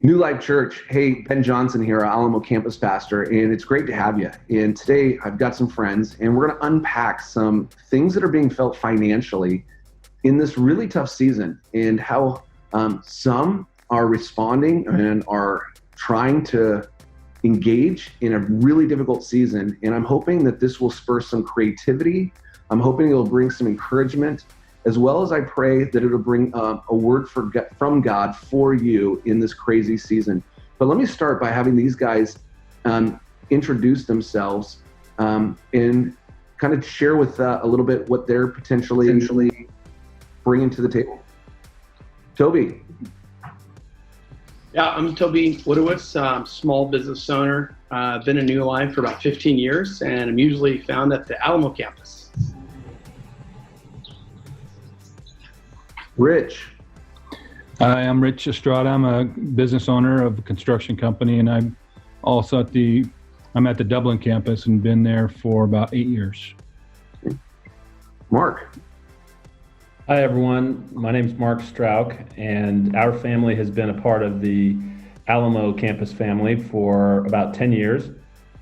New Life Church. Hey, Ben Johnson here, Alamo campus pastor, and it's great to have you. And today I've got some friends, and we're going to unpack some things that are being felt financially in this really tough season, and how some are responding and are trying to engage in a really difficult season. And I'm hoping that this will spur some creativity. I'm hoping it'll bring some encouragement, as well as I pray that it'll bring a word from God for you in this crazy season. But let me start by having these guys introduce themselves and kind of share with a little bit what they're potentially bringing to the table. Toby. Yeah, I'm Toby Woodowitz, small business owner. Been in New Life for about 15 years, and I'm usually found at the Alamo campus. Rich. Hi, I'm Rich Estrada. I'm a business owner of a construction company, and I'm also at the Dublin campus and been there for about 8 years. Mark. Hi, everyone. My name is Mark Strauch, and our family has been a part of the Alamo campus family for about 10 years,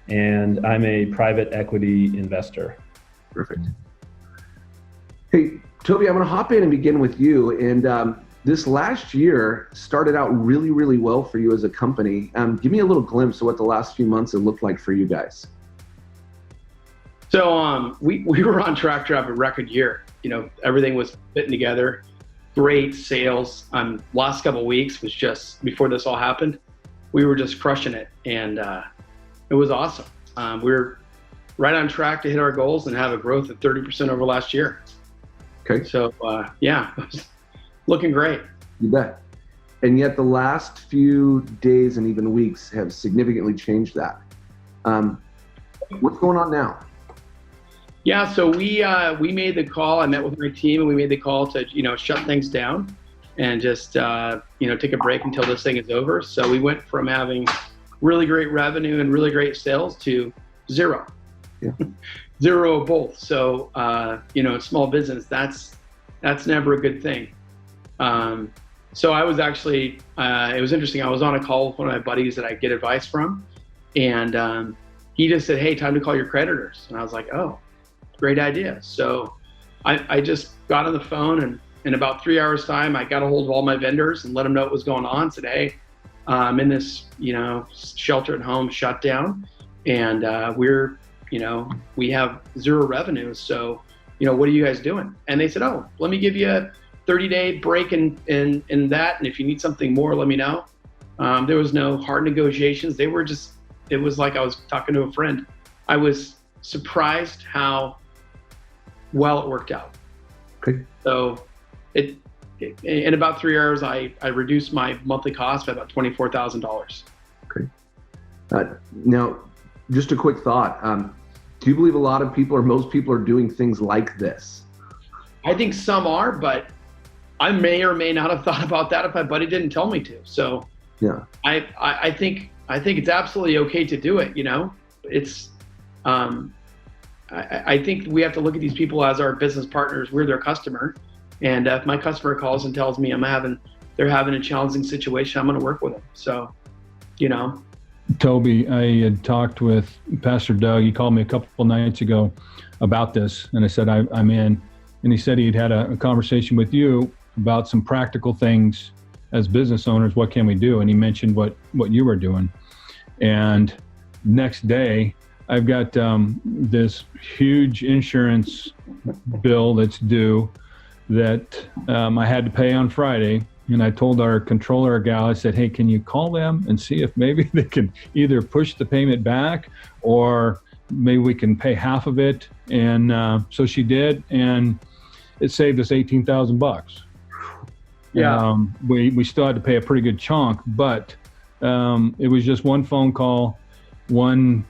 and I'm a private equity investor. Perfect. Hey, Toby, I'm going to hop in and begin with you. And this last year started out really, really well for you as a company. Give me a little glimpse of what the last few months have looked like for you guys. So we were on track to have a record year. You know, everything was fitting together. Great sales. Last couple of weeks was just before this all happened. We were just crushing it, and it was awesome. We were right on track to hit our goals and have a growth of 30% over last year. Okay. So yeah, it was looking great. You bet. And yet the last few days and even weeks have significantly changed that. What's going on now? Yeah, so we made the call. I met with my team, and we made the call to shut things down and just take a break until this thing is over. So we went from having really great revenue and really great sales to zero. Yeah. Zero both. So small business, that's never a good thing. So I was actually it was interesting. I was on a call with one of my buddies that I get advice from, and he just said, "Hey, time to call your creditors." And I was like, "Oh, great idea." So I just got on the phone, and in about 3 hours time, I got a hold of all my vendors and let them know what was going on today. I'm in this shelter at home shutdown, and we have zero revenue. So, what are you guys doing? And they said, "Oh, let me give you a 30-day break in that. And if you need something more, let me know." There was no hard negotiations. It was like I was talking to a friend. I was surprised how well it worked out. Okay. So in about 3 hours, I reduced my monthly cost by about $24,000. Okay. Now, just a quick thought. Do you believe a lot of people or most people are doing things like this? I think some are, but I may or may not have thought about that if my buddy didn't tell me to. So yeah, I think it's absolutely okay to do it. It's I think we have to look at these people as our business partners. We're their customer, and if my customer calls and tells me they're having a challenging situation, I'm going to work with them. So, Toby, I had talked with Pastor Doug. He called me a couple nights ago about this, and I said, I'm in. And he said he'd had a conversation with you about some practical things as business owners. What can we do? And he mentioned what you were doing. And next day, I've got this huge insurance bill that's due that I had to pay on Friday. And I told our controller gal, I said, "Hey, can you call them and see if maybe they can either push the payment back or maybe we can pay half of it?" And so she did, and it saved us $18,000. Yeah. We still had to pay a pretty good chunk, but it was just one phone call, one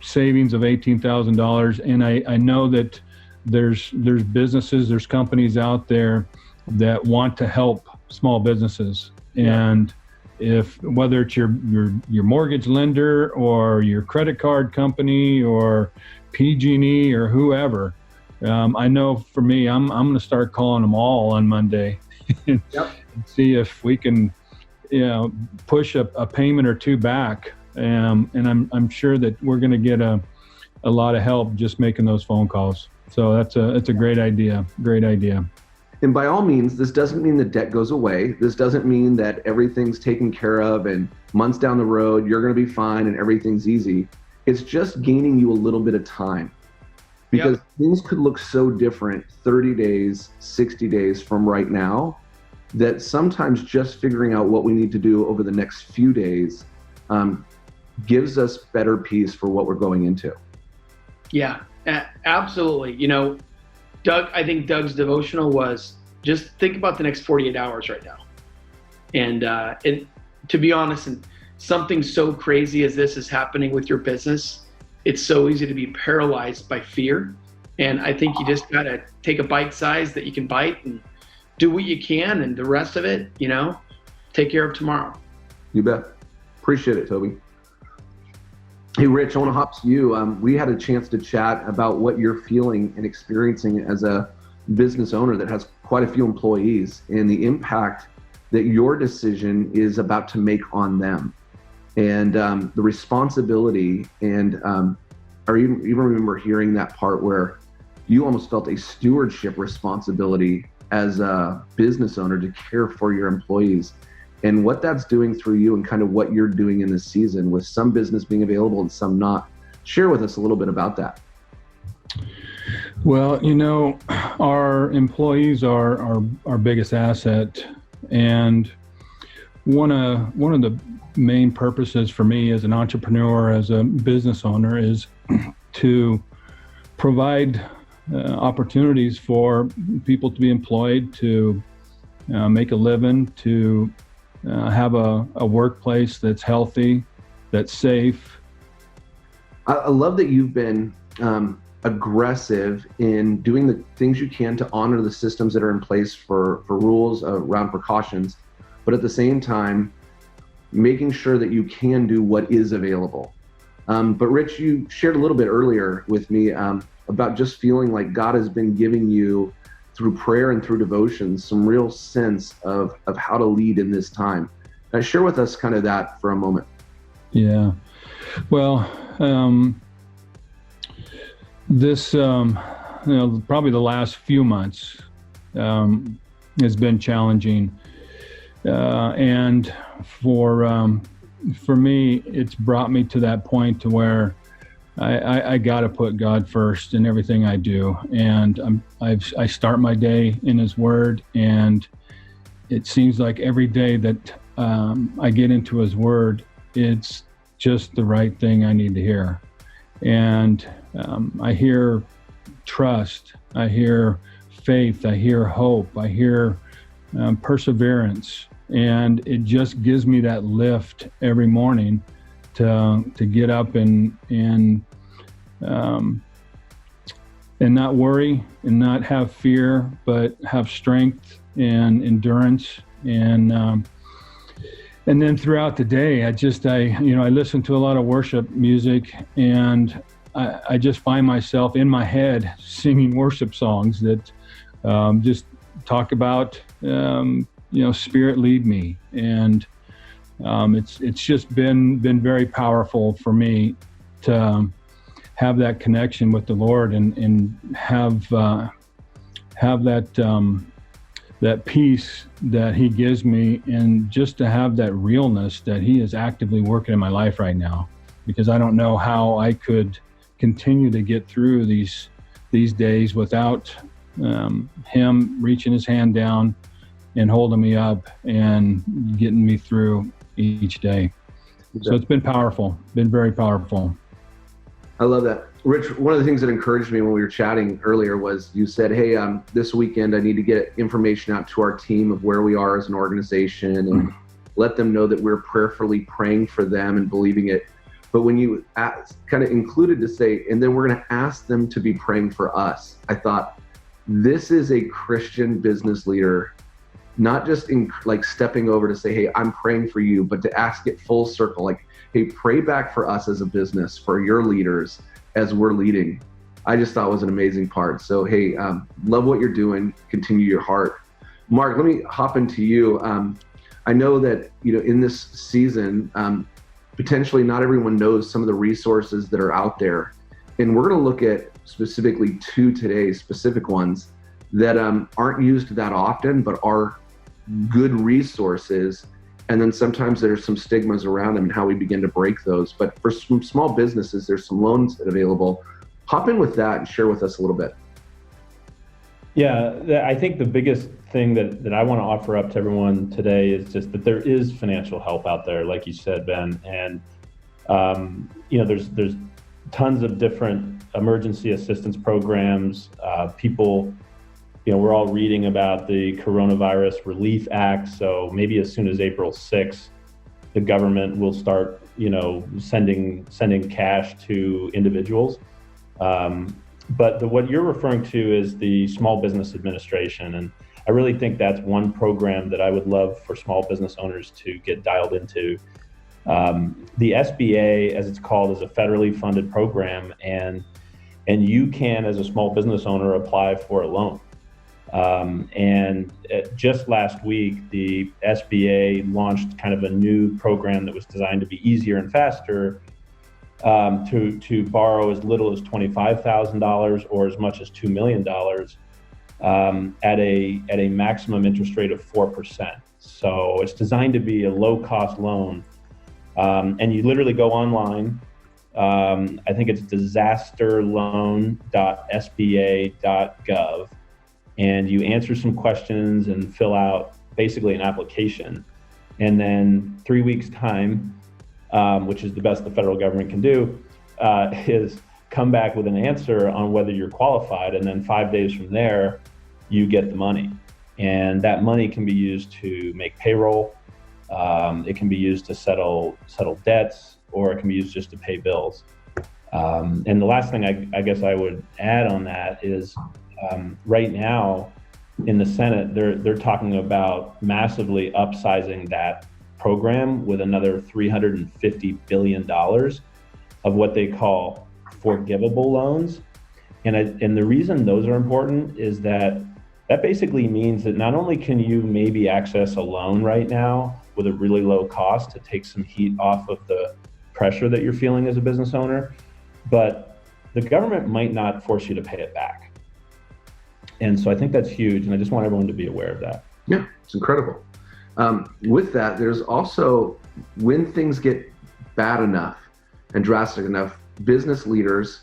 savings of $18,000. And I know that there's businesses, there's companies out there that want to help small businesses. And whether it's your mortgage lender or your credit card company or PG&E or whoever, I know for me, I'm going to start calling them all on Monday and see if we can push a payment or two back. And I'm sure that we're going to get a lot of help just making those phone calls. So that's a great idea. Great idea. And by all means, this doesn't mean the debt goes away. This doesn't mean that everything's taken care of and months down the road, you're going to be fine and everything's easy. It's just gaining you a little bit of time, because things could look so different 30 days, 60 days from right now, that sometimes just figuring out what we need to do over the next few days gives us better peace for what we're going into. Yeah, absolutely. Doug, I think Doug's devotional was just think about the next 48 hours right now. And to be honest, and something so crazy as this is happening with your business, it's so easy to be paralyzed by fear. And I think you just got to take a bite size that you can bite and do what you can. And the rest of it, take care of tomorrow. You bet. Appreciate it, Toby. Hey, Rich, I want to hop to you. We had a chance to chat about what you're feeling and experiencing as a business owner that has quite a few employees, and the impact that your decision is about to make on them, and the responsibility. And I even remember hearing that part where you almost felt a stewardship responsibility as a business owner to care for your employees, and what that's doing through you, and kind of what you're doing in this season with some business being available and some not. Share with us a little bit about that. Well, our employees are our biggest asset, and one of the main purposes for me as an entrepreneur, as a business owner, is to provide opportunities for people to be employed, to make a living, to have a workplace that's healthy, that's safe. I love that you've been aggressive in doing the things you can to honor the systems that are in place for rules around precautions, but at the same time, making sure that you can do what is available. But Rich, you shared a little bit earlier with me about just feeling like God has been giving you, through prayer and through devotions, some real sense of how to lead in this time. Now, share with us kind of that for a moment. Yeah. Well, this, probably the last few months has been challenging. And for me, it's brought me to that point to where I got to put God first in everything I do. And I start my day in His Word, and it seems like every day that I get into His Word, it's just the right thing I need to hear. And I hear trust, I hear faith, I hear hope, I hear perseverance, and it just gives me that lift every morning to get up and not worry and not have fear, but have strength and endurance. And then throughout the day, I listen to a lot of worship music, and I just find myself in my head singing worship songs that just talk about, Spirit lead me. And it's just been very powerful for me to have that connection with the Lord and have that peace that He gives me, and just to have that realness that He is actively working in my life right now, because I don't know how I could continue to get through these days without Him reaching His hand down and holding me up and getting me through each day. So it's been powerful, been very powerful. I love that. Rich, one of the things that encouraged me when we were chatting earlier was you said, hey, this weekend I need to get information out to our team of where we are as an organization and let them know that we're prayerfully praying for them and believing it. But when you kind of included to say, and then we're going to ask them to be praying for us, I thought, this is a Christian business leader, not just in like stepping over to say, hey, I'm praying for you, but to ask it full circle, like, hey, pray back for us as a business, for your leaders as we're leading. I just thought was an amazing part. So, hey, love what you're doing. Continue your heart. Mark, let me hop into you. I know that, in this season, potentially not everyone knows some of the resources that are out there. And we're going to look at specifically two today, specific ones that aren't used that often, but are good resources. And then sometimes there's some stigmas around them and how we begin to break those. But for some small businesses, there's some loans that are available. Hop in with that and share with us a little bit. Yeah, I think the biggest thing that I want to offer up to everyone today is just that there is financial help out there, like you said, Ben. And, there's tons of different emergency assistance programs. People, we're all reading about the Coronavirus Relief Act. So maybe as soon as April 6th, the government will start, sending cash to individuals. But what you're referring to is the Small Business Administration. And I really think that's one program that I would love for small business owners to get dialed into. The SBA, as it's called, is a federally funded program, and you can, as a small business owner, apply for a loan. Just last week, the SBA launched kind of a new program that was designed to be easier and faster, to borrow as little as $25,000 or as much as $2 million at a maximum interest rate of 4%. So it's designed to be a low-cost loan, and you literally go online. I think it's disasterloan.sba.gov, and you answer some questions and fill out basically an application. And then 3 weeks' time, which is the best the federal government can do, is come back with an answer on whether you're qualified. And then 5 days from there, you get the money. And that money can be used to make payroll. It can be used to settle debts, or it can be used just to pay bills. And the last thing I guess I would add on that is right now in the Senate, they're talking about massively upsizing that program with another $350 billion of what they call forgivable loans. And the reason those are important is that basically means that not only can you maybe access a loan right now with a really low cost to take some heat off of the pressure that you're feeling as a business owner, but the government might not force you to pay it back. And so I think that's huge, and I just want everyone to be aware of that. Yeah, it's incredible. With that, there's also, when things get bad enough and drastic enough, business leaders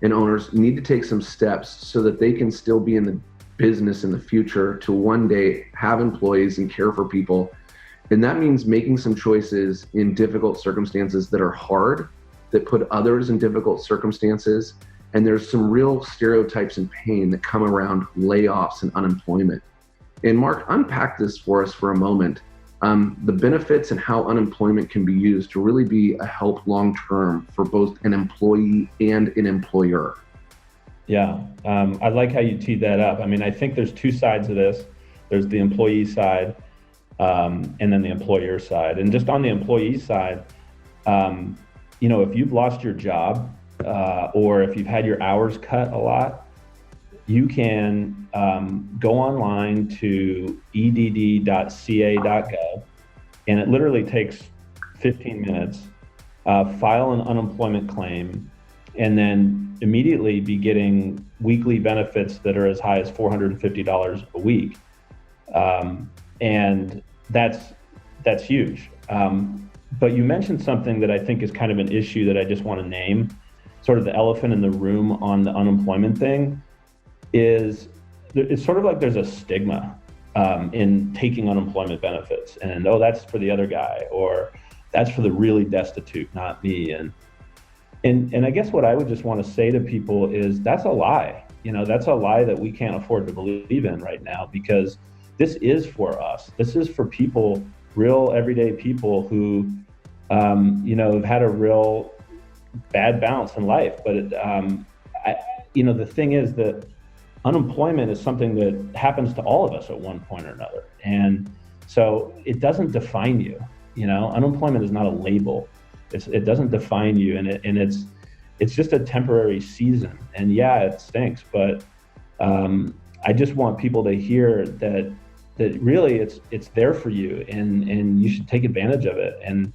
and owners need to take some steps so that they can still be in the business in the future to one day have employees and care for people. And that means making some choices in difficult circumstances that are hard, that put others in difficult circumstances. And there's some real stereotypes and pain that come around layoffs and unemployment. And Mark, unpack this for us for a moment. The benefits and how unemployment can be used to really be a help long-term for both an employee and an employer. Yeah, I like how you teed that up. I mean, I think there's two sides of this. There's the employee side, and then the employer side. And just on the employee side, if you've lost your job, or if you've had your hours cut a lot, you can go online to edd.ca.gov, and it literally takes 15 minutes, file an unemployment claim, and then immediately be getting weekly benefits that are as high as $450 a week. And that's huge. But you mentioned something that I think is kind of an issue that I just want to name, sort of the elephant in the room on the unemployment thing. Is it's sort of like there's a stigma in taking unemployment benefits, and that's for the other guy, or that's for the really destitute, not me. And I guess what I would just want to say to people is that's a lie. That's a lie that we can't afford to believe in right now, because this is for us. This is for people, real everyday people who have had a real bad bounce in life. But the thing is that unemployment is something that happens to all of us at one point or another. And so it doesn't define you. Unemployment is not a label. It doesn't define you, and it's just a temporary season. And yeah, it stinks, but I just want people to hear that that really it's there for you, and you should take advantage of it, and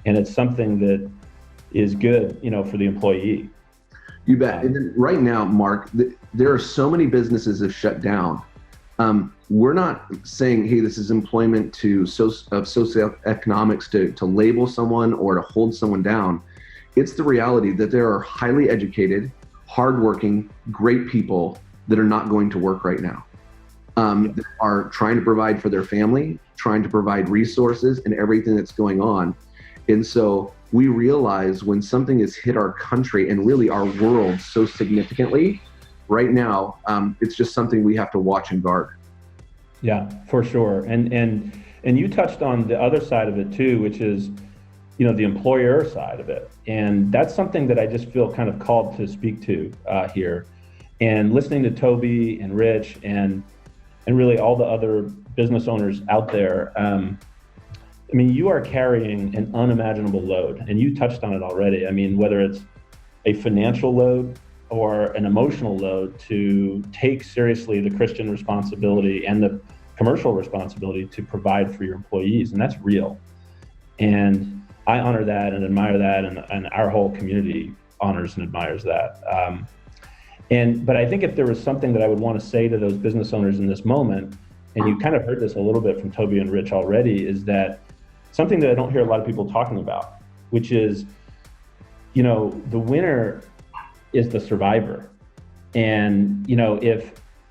it's something that is good, for the employee. You bet. And then right now, Mark, there are so many businesses that have shut down. We're not saying, hey, this is employment of socioeconomics to label someone or to hold someone down. It's the reality that there are highly educated, hardworking, great people that are not going to work right now. That are trying to provide for their family, trying to provide resources and everything that's going on. And so we realize when something has hit our country and really our world so significantly right now, it's just something we have to watch and guard. Yeah, for sure. And you touched on the other side of it too, which is, the employer side of it. And that's something that I just feel kind of called to speak to here. And listening to Toby and Rich and really all the other business owners out there, you are carrying an unimaginable load, and you touched on it already. Whether it's a financial load or an emotional load to take seriously the Christian responsibility and the commercial responsibility to provide for your employees, and that's real. And I honor that and admire that, and our whole community honors and admires that. But I think if there was something that I would want to say to those business owners in this moment, and you kind of heard this a little bit from Toby and Rich already, is that something that I don't hear a lot of people talking about, which is, the winner is the survivor. And,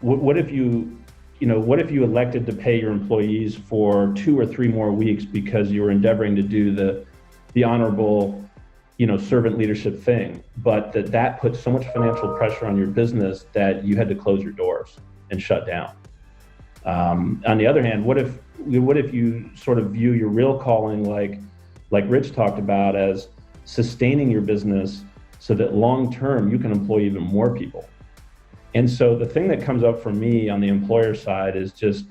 what if you elected to pay your employees for 2 or 3 more weeks because you were endeavoring to do the honorable, servant leadership thing, but that put so much financial pressure on your business that you had to close your doors and shut down. On the other hand, what if you sort of view your real calling, like Rich talked about, as sustaining your business so that long term you can employ even more people? And so the thing that comes up for me on the employer side is just,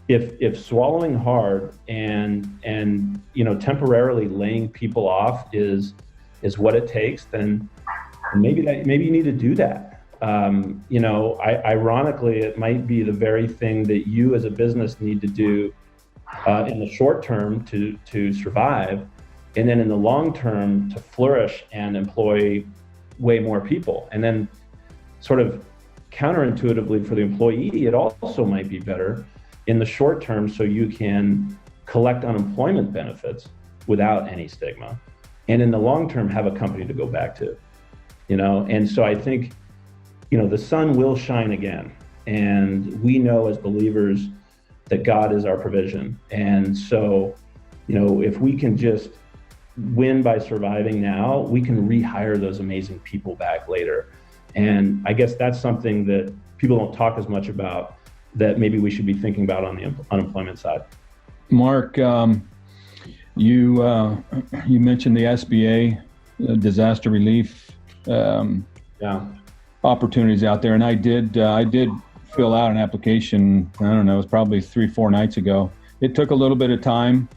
if swallowing hard and temporarily laying people off is what it takes, then maybe you need to do that. Ironically, it might be the very thing that you as a business need to do in the short term to survive, and then in the long term to flourish and employ way more people. And then sort of counterintuitively for the employee, it also might be better in the short term so you can collect unemployment benefits without any stigma, and in the long term have a company to go back to. And so I think the sun will shine again, and we know as believers that God is our provision. And so if we can just win by surviving now, we can rehire those amazing people back later. And I guess that's something that people don't talk as much about, that maybe we should be thinking about on the unemployment side. Mark, you mentioned the SBA disaster relief opportunities out there, and I did fill out an application. I don't know, it was probably 3-4 nights ago. It took a little bit of time,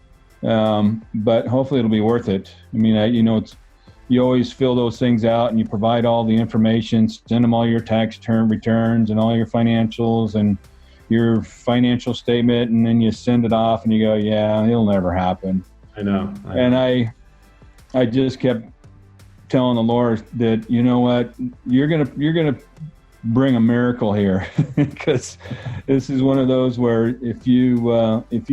but hopefully it'll be worth it. You always fill those things out and you provide all the information, send them all your tax returns and all your financials and your financial statement, and then you send it off and you go, yeah, it'll never happen. I know. And I just kept telling the Lord that, you know what, you're gonna bring a miracle here, because this is one of those where if you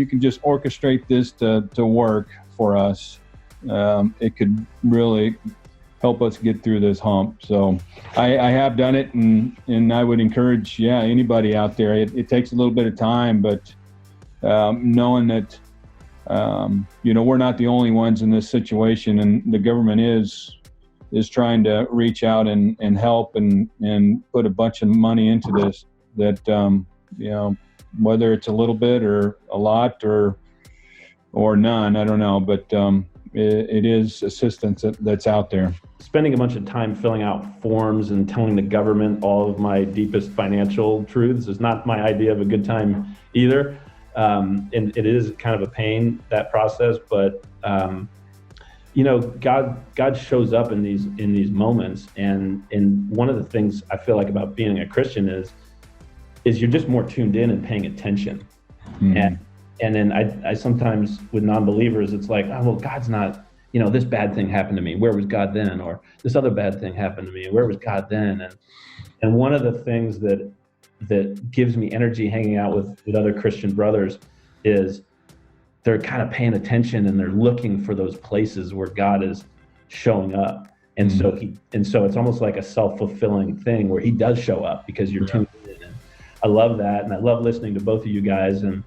can just orchestrate this to work for us, it could really help us get through this hump. So I have done it, and I would encourage, anybody out there. It takes a little bit of time, but knowing that we're not the only ones in this situation, and the government is trying to reach out and help and put a bunch of money into this, that whether it's a little bit or a lot or none, I don't know, but it is assistance that's out there. Spending a bunch of time filling out forms and telling the government all of my deepest financial truths is not my idea of a good time either. And it is kind of a pain, that process, but God shows up in these moments, and one of the things I feel like about being a Christian is you're just more tuned in and paying attention. And then I sometimes with non-believers, it's like, oh, well, God's not, this bad thing happened to me. Where was God then? Or this other bad thing happened to me. Where was God then? And one of the things that gives me energy hanging out with other Christian brothers is they're kind of paying attention and they're looking for those places where God is showing up. And so it's almost like a self-fulfilling thing where he does show up because you're tuned in. And I love that. And I love listening to both of you guys. And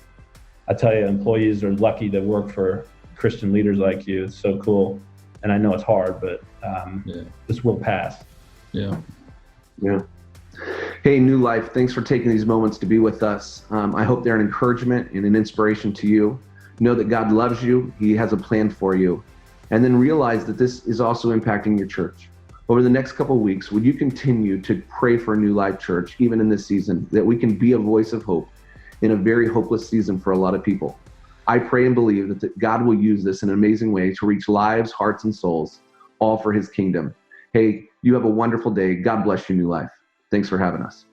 I tell you, employees are lucky to work for Christian leaders like you. It's so cool. And I know it's hard, but this will pass. Yeah. Hey, New Life, thanks for taking these moments to be with us. I hope they're an encouragement and an inspiration to you. Know that God loves you. He has a plan for you. And then realize that this is also impacting your church. Over the next couple of weeks, would you continue to pray for New Life Church, even in this season, that we can be a voice of hope in a very hopeless season for a lot of people? I pray and believe that God will use this in an amazing way to reach lives, hearts, and souls, all for his kingdom. Hey, you have a wonderful day. God bless you, New Life. Thanks for having us.